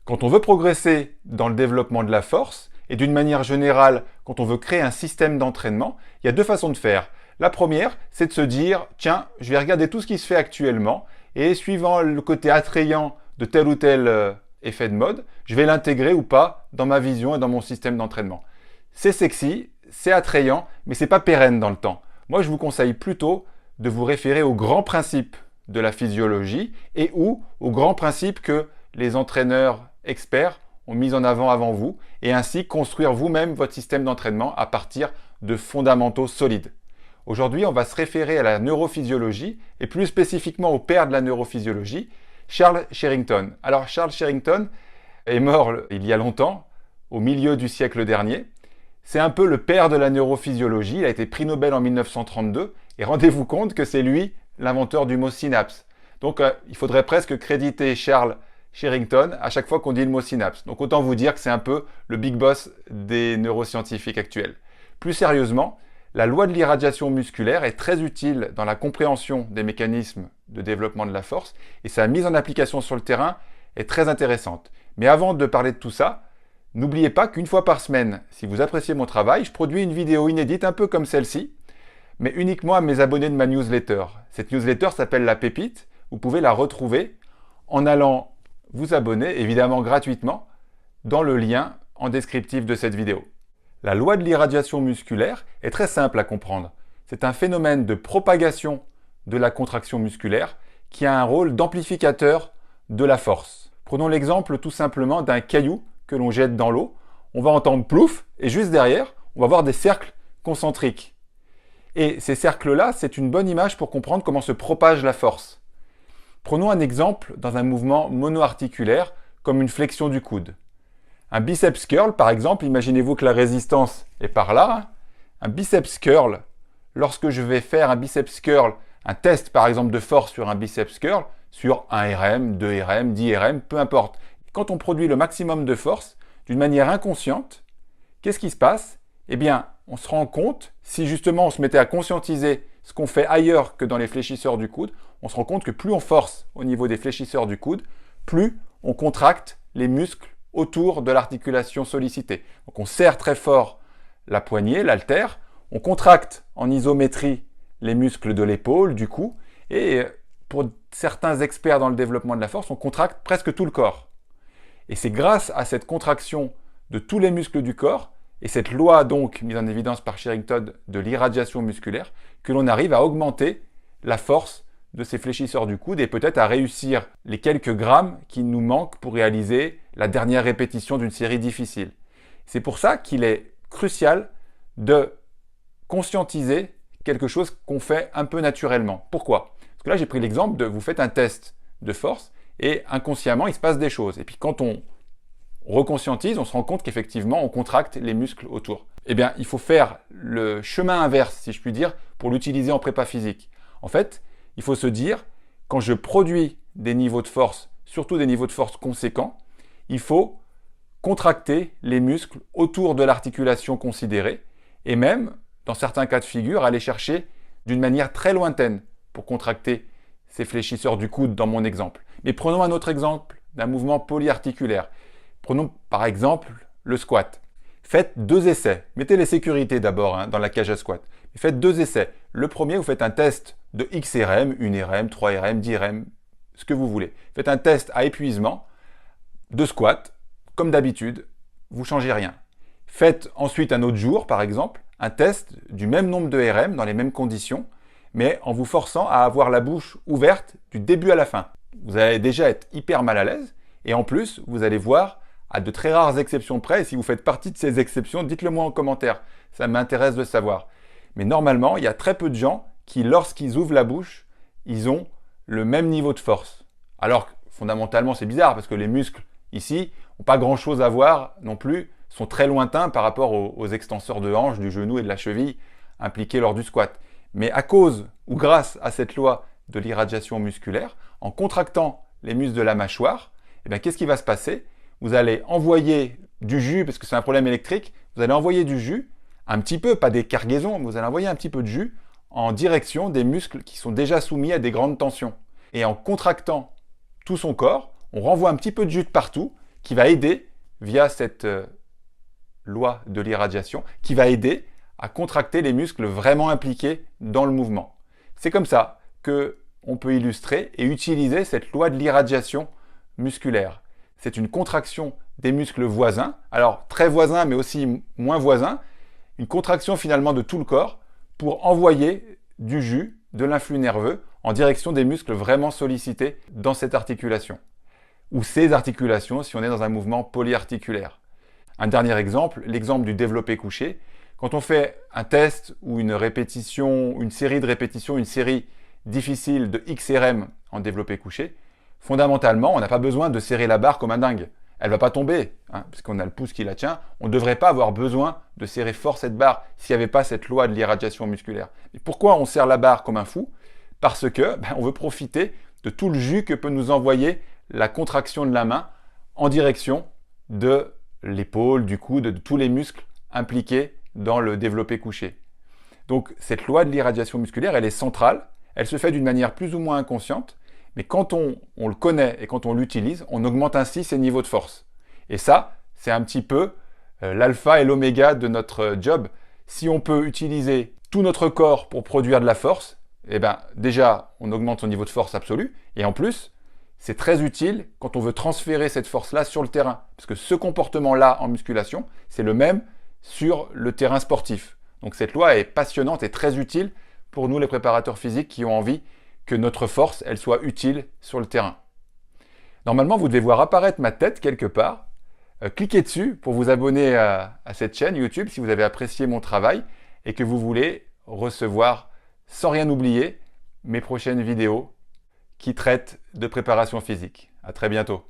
Quand on veut progresser dans le développement de la force, et d'une manière générale, quand on veut créer un système d'entraînement, il y a deux façons de faire. La première, c'est de se dire, tiens, je vais regarder tout ce qui se fait actuellement, et suivant le côté attrayant de tel ou tel effet de mode, je vais l'intégrer ou pas dans ma vision et dans mon système d'entraînement. C'est sexy, c'est attrayant, mais c'est pas pérenne dans le temps. Moi, je vous conseille plutôt de vous référer aux grands principes de la physiologie et ou aux grands principes que les entraîneurs experts ont mis en avant vous et ainsi construire vous-même votre système d'entraînement à partir de fondamentaux solides. Aujourd'hui, on va se référer à la neurophysiologie et plus spécifiquement au père de la neurophysiologie, Charles Sherrington. Alors Charles Sherrington est mort il y a longtemps, au milieu du siècle dernier. C'est un peu le père de la neurophysiologie, il a été prix Nobel en 1932 et rendez-vous compte que c'est lui l'inventeur du mot synapse. Donc il faudrait presque créditer Charles Sherrington à chaque fois qu'on dit le mot synapse. Donc autant vous dire que c'est un peu le big boss des neuroscientifiques actuels. Plus sérieusement, la loi de l'irradiation musculaire est très utile dans la compréhension des mécanismes de développement de la force et sa mise en application sur le terrain est très intéressante. Mais avant de parler de tout ça, n'oubliez pas qu'une fois par semaine, si vous appréciez mon travail, je produis une vidéo inédite un peu comme celle-ci, mais uniquement à mes abonnés de ma newsletter. Cette newsletter s'appelle La Pépite. Vous pouvez la retrouver en allant vous abonner, évidemment gratuitement, dans le lien en descriptif de cette vidéo. La loi de l'irradiation musculaire est très simple à comprendre. C'est un phénomène de propagation de la contraction musculaire qui a un rôle d'amplificateur de la force. Prenons l'exemple tout simplement d'un caillou que l'on jette dans l'eau. On va entendre plouf et juste derrière, on va voir des cercles concentriques. Et ces cercles-là, c'est une bonne image pour comprendre comment se propage la force. Prenons un exemple dans un mouvement monoarticulaire comme une flexion du coude. Un biceps curl, par exemple, imaginez-vous que la résistance est par là. Un biceps curl, lorsque je vais faire un biceps curl, un test par exemple de force sur un biceps curl, sur 1 RM, 2 RM, 10 RM, peu importe. Quand on produit le maximum de force, d'une manière inconsciente, qu'est-ce qui se passe? Eh bien, on se rend compte, si justement on se mettait à conscientiser ce qu'on fait ailleurs que dans les fléchisseurs du coude, on se rend compte que plus on force au niveau des fléchisseurs du coude, plus on contracte les muscles autour de l'articulation sollicitée. Donc on serre très fort la poignée, l'haltère, on contracte en isométrie les muscles de l'épaule, du cou, et pour certains experts dans le développement de la force, on contracte presque tout le corps. Et c'est grâce à cette contraction de tous les muscles du corps, et cette loi donc mise en évidence par Sherrington de l'irradiation musculaire, que l'on arrive à augmenter la force de ces fléchisseurs du coude et peut-être à réussir les quelques grammes qui nous manquent pour réaliser la dernière répétition d'une série difficile. C'est pour ça qu'il est crucial de conscientiser quelque chose qu'on fait un peu naturellement. Pourquoi? Parce que là, j'ai pris l'exemple de vous faites un test de force et inconsciemment, il se passe des choses. Et puis quand on reconscientise, on se rend compte qu'effectivement, on contracte les muscles autour. Eh bien, il faut faire le chemin inverse, si je puis dire, pour l'utiliser en prépa physique. En fait, il faut se dire, quand je produis des niveaux de force, surtout des niveaux de force conséquents, il faut contracter les muscles autour de l'articulation considérée et même, dans certains cas de figure, aller chercher d'une manière très lointaine pour contracter ces fléchisseurs du coude dans mon exemple. Mais prenons un autre exemple d'un mouvement polyarticulaire. Prenons par exemple le squat. Faites 2 essais. Mettez les sécurités d'abord dans la cage à squat. Faites 2 essais. Le premier, vous faites un test de XRM, 1 RM, 3 RM, 10 RM, ce que vous voulez. Faites un test à épuisement de squat, comme d'habitude, vous ne changez rien. Faites ensuite un autre jour, par exemple, un test du même nombre de RM dans les mêmes conditions, mais en vous forçant à avoir la bouche ouverte du début à la fin. Vous allez déjà être hyper mal à l'aise et en plus, vous allez voir à de très rares exceptions près, et si vous faites partie de ces exceptions, dites-le moi en commentaire, ça m'intéresse de savoir. Mais normalement, il y a très peu de gens qui, lorsqu'ils ouvrent la bouche, ils ont le même niveau de force. Alors, fondamentalement, c'est bizarre, parce que les muscles, ici, n'ont pas grand-chose à voir non plus, sont très lointains par rapport aux extenseurs de hanche, du genou et de la cheville impliqués lors du squat. Mais à cause ou grâce à cette loi de l'irradiation musculaire, en contractant les muscles de la mâchoire, eh bien, qu'est-ce qui va se passer? Vous allez envoyer du jus, parce que c'est un problème électrique, vous allez envoyer du jus, un petit peu, pas des cargaisons, mais vous allez envoyer un petit peu de jus en direction des muscles qui sont déjà soumis à des grandes tensions. Et en contractant tout son corps, on renvoie un petit peu de jus de partout qui va aider, via cette loi de l'irradiation, qui va aider à contracter les muscles vraiment impliqués dans le mouvement. C'est comme ça qu'on peut illustrer et utiliser cette loi de l'irradiation musculaire. C'est une contraction des muscles voisins, alors très voisins mais aussi moins voisins, une contraction finalement de tout le corps pour envoyer du jus, de l'influx nerveux en direction des muscles vraiment sollicités dans cette articulation. Ou ces articulations si on est dans un mouvement polyarticulaire. Un dernier exemple, l'exemple du développé couché. Quand on fait un test ou une répétition, une série de répétitions, une série difficile de XRM en développé couché, fondamentalement, on n'a pas besoin de serrer la barre comme un dingue. Elle ne va pas tomber, puisqu'on a le pouce qui la tient. On ne devrait pas avoir besoin de serrer fort cette barre s'il n'y avait pas cette loi de l'irradiation musculaire. Et pourquoi on serre la barre comme un fou? Parce que on veut profiter de tout le jus que peut nous envoyer la contraction de la main en direction de l'épaule, du coude, de tous les muscles impliqués dans le développé couché. Donc cette loi de l'irradiation musculaire, elle est centrale. Elle se fait d'une manière plus ou moins inconsciente. Mais quand on le connaît et quand on l'utilise, on augmente ainsi ses niveaux de force. Et ça, c'est un petit peu l'alpha et l'oméga de notre job. Si on peut utiliser tout notre corps pour produire de la force, déjà, on augmente son niveau de force absolu. Et en plus, c'est très utile quand on veut transférer cette force-là sur le terrain. Parce que ce comportement-là en musculation, c'est le même sur le terrain sportif. Donc cette loi est passionnante et très utile pour nous les préparateurs physiques qui ont envie que notre force, elle soit utile sur le terrain. Normalement, vous devez voir apparaître ma tête quelque part. Cliquez dessus pour vous abonner à cette chaîne YouTube si vous avez apprécié mon travail et que vous voulez recevoir, sans rien oublier, mes prochaines vidéos qui traitent de préparation physique. À très bientôt.